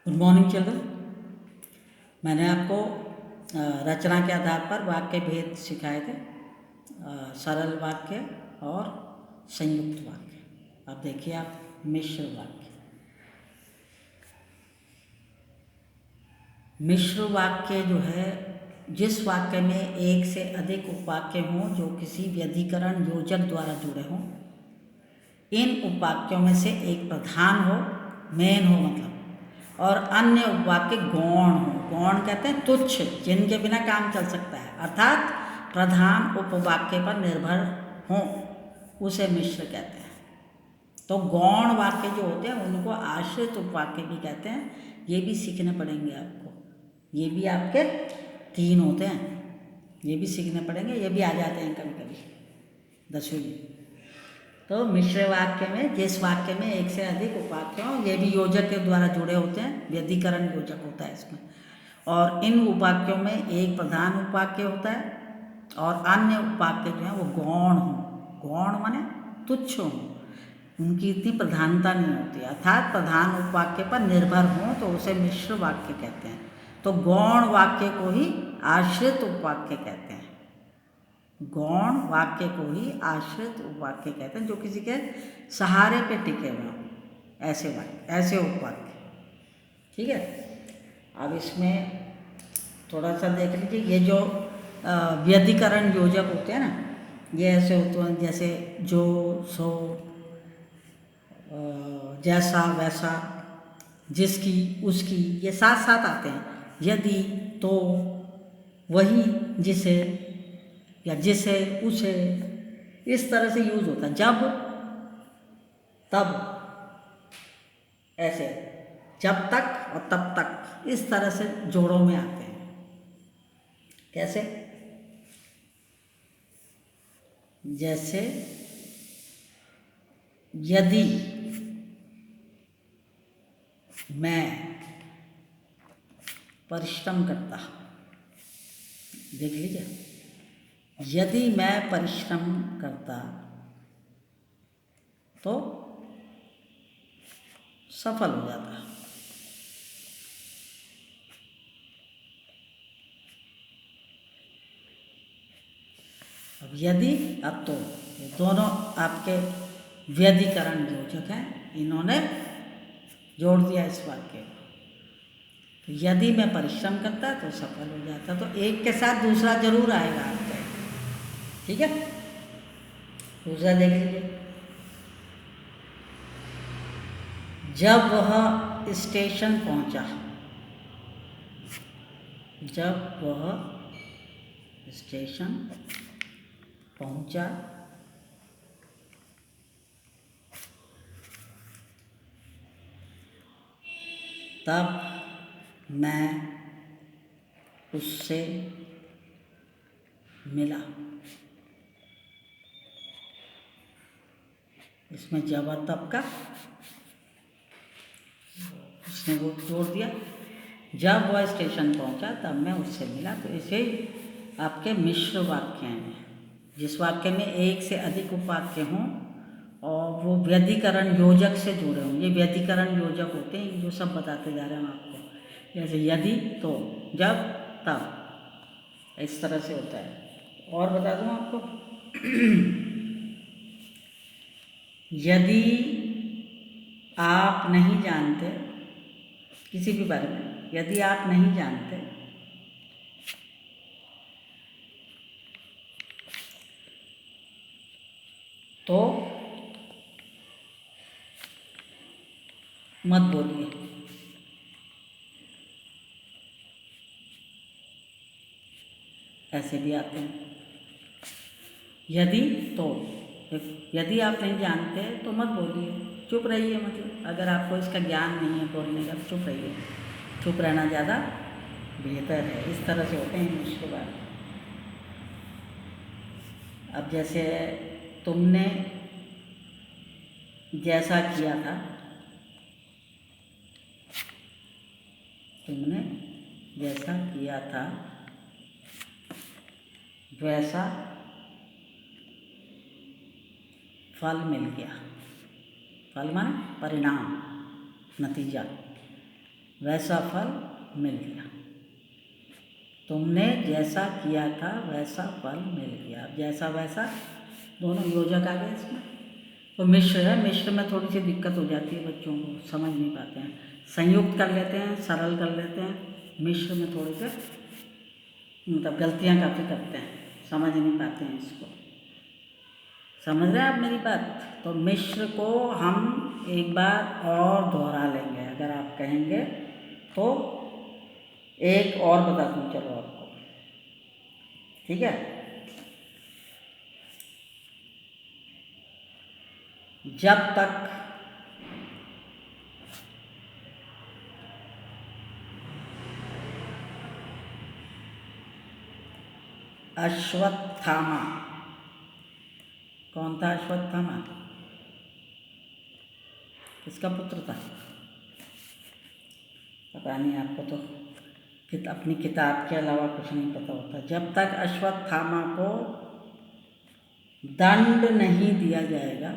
Good morning children. मैंने आपको रचना के आधार पर वाक्य भेद सिखाए थे, सरल वाक्य और संयुक्त वाक्य। अब देखिए आप मिश्र वाक्य। मिश्र वाक्य जो है, जिस वाक्य में एक से अधिक उपवाक्य हों जो किसी व्यधिकरण योजक द्वारा जुड़े हों। इन उपवाक्यों में से एक प्रधान हो, मेन हो मतलब, और अन्य उपवाक्य गौण हो। गौण कहते हैं तुच्छ, जिनके बिना काम चल सकता है, अर्थात प्रधान उपवाक्य पर निर्भर हों, उसे मिश्र कहते हैं। तो गौण वाक्य जो होते हैं उनको आश्रित उपवाक्य भी कहते हैं। ये भी सीखने पड़ेंगे आपको। ये भी आपके 3 होते हैं, ये भी सीखने पड़ेंगे। ये भी आ जाते हैं कभी कभी 10वीं में। तो मिश्र वाक्य में जिस वाक्य में एक से अधिक उपवाक्य हों, ये भी योजक के द्वारा जुड़े होते हैं, व्यधिकरण योजक होता है इसमें। और इन उपवाक्यों में एक प्रधान उपवाक्य होता है और अन्य उपवाक्य जो हैं वो गौण हों। गौण माने तुच्छ हों, उनकी इतनी प्रधानता नहीं होती, अर्थात प्रधान उपवाक्य पर निर्भर हों, तो उसे मिश्र वाक्य कहते हैं। तो गौण वाक्य को ही आश्रित उपवाक्य कहते हैं। गौण वाक्य को ही आश्रित उपवाक्य कहते हैं, जो किसी के सहारे पे टिके हुए हों, ऐसे वाक्य, ऐसे उपवाक्य। ठीक है। अब इसमें थोड़ा सा देख लीजिए, ये जो व्यधिकरण योजक होते हैं ना, ये ऐसे होते हैं जैसे जो, सो, जैसा, वैसा, जिसकी, उसकी, ये साथ साथ आते हैं। यदि, तो, वही, जिसे, या जिसे, उसे, इस तरह से यूज होता है। जब, तब, ऐसे, जब तक और तब तक, इस तरह से जोड़ों में आते हैं। कैसे? जैसे यदि मैं परिश्रम करता, देख लीजिए, यदि मैं परिश्रम करता तो सफल हो जाता। अब यदि, अब तो, ये दोनों आपके व्यधिकरण योजक हैं, इन्होंने जोड़ दिया इस वाक्य को। तो यदि मैं परिश्रम करता तो सफल हो जाता। तो एक के साथ दूसरा जरूर आएगा आपके। ठीक है। दूसरा देख लीजिए, जब वह स्टेशन पहुंचा, जब वह स्टेशन पहुंचा तब मैं उससे मिला। इसमें जब और तब का उसने वो जोड़ दिया। जब वह स्टेशन पहुंचा तब मैं उससे मिला। तो इसे आपके मिश्र वाक्य हैं, जिस वाक्य में एक से अधिक उपवाक्य हों और वो व्यधिकरण योजक से जुड़े हों। ये व्यधिकरण योजक होते हैं, जो सब बताते जा रहे हैं आपको। जैसे यदि, तो, जब, तब, इस तरह से होता है। और बता दूं आपको, यदि आप नहीं जानते किसी भी बारे में, यदि आप नहीं जानते तो मत बोलिए। ऐसे भी आते हैं। यदि, तो, यदि आप नहीं जानते तो मत बोलिए, चुप रहिए। मतलब अगर आपको इसका ज्ञान नहीं है बोलने का, चुप रहिए। चुप रहना ज़्यादा बेहतर है। इस तरह से होते हैं मिश्र वाक्य। अब जैसे तुमने जैसा किया था, तुमने जैसा किया था वैसा फल मिल गया। फल माने परिणाम, नतीजा। वैसा फल मिल गया। तुमने जैसा किया था वैसा फल मिल गया। अब जैसा वैसा दोनों योजक आ गए इसमें। तो मिश्र है, मिश्र में थोड़ी सी दिक्कत हो जाती है, बच्चों को समझ नहीं पाते हैं। संयुक्त कर लेते हैं, सरल कर लेते हैं, मिश्र में थोड़ी सी मतलब गलतियाँ काफ़ी करते हैं, समझ नहीं पाते हैं इसको। समझ रहे हैं आप मेरी बात? तो मिश्र को हम एक बार और दोहरा लेंगे, अगर आप कहेंगे तो एक और बता दूँ चलो आपको, ठीक है। जब तक अश्वत्थामा, कौन था अश्वत्थामा? किसका पुत्र था? पता नहीं, आपको तो अपनी किताब के अलावा कुछ नहीं पता होता। जब तक अश्वत्थामा को दंड नहीं दिया जाएगा,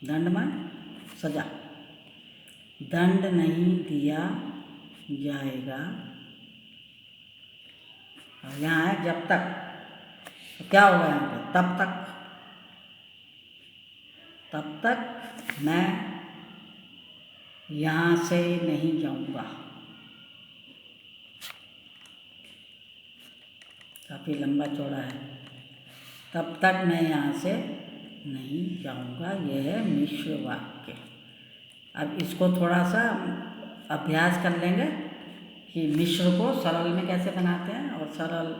दंड मान सजा, दंड नहीं दिया जाएगा, और यहाँ है जब तक, तो क्या होगा यहाँ पे? तब तक मैं यहाँ से नहीं जाऊँगा। काफ़ी लंबा चौड़ा है। तब तक मैं यहाँ से नहीं जाऊँगा, यह है मिश्र वाक्य। अब इसको थोड़ा सा अभ्यास कर लेंगे कि मिश्र को सरल में कैसे बनाते हैं और सरल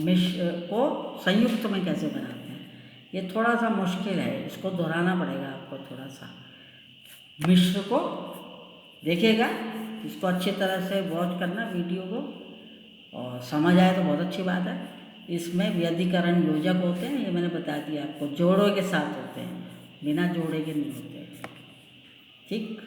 मिश्र को संयुक्त में कैसे बनाते हैं। ये थोड़ा सा मुश्किल है, इसको दोहराना पड़ेगा आपको थोड़ा सा। मिश्र को देखिएगा, इसको अच्छी तरह से वॉच करना वीडियो को, और समझ आए तो बहुत अच्छी बात है। इसमें व्यधिकरण योजक होते हैं, ये मैंने बता दिया आपको, जोड़ों के साथ होते हैं, बिना जोड़े के नहीं होते, ठीक।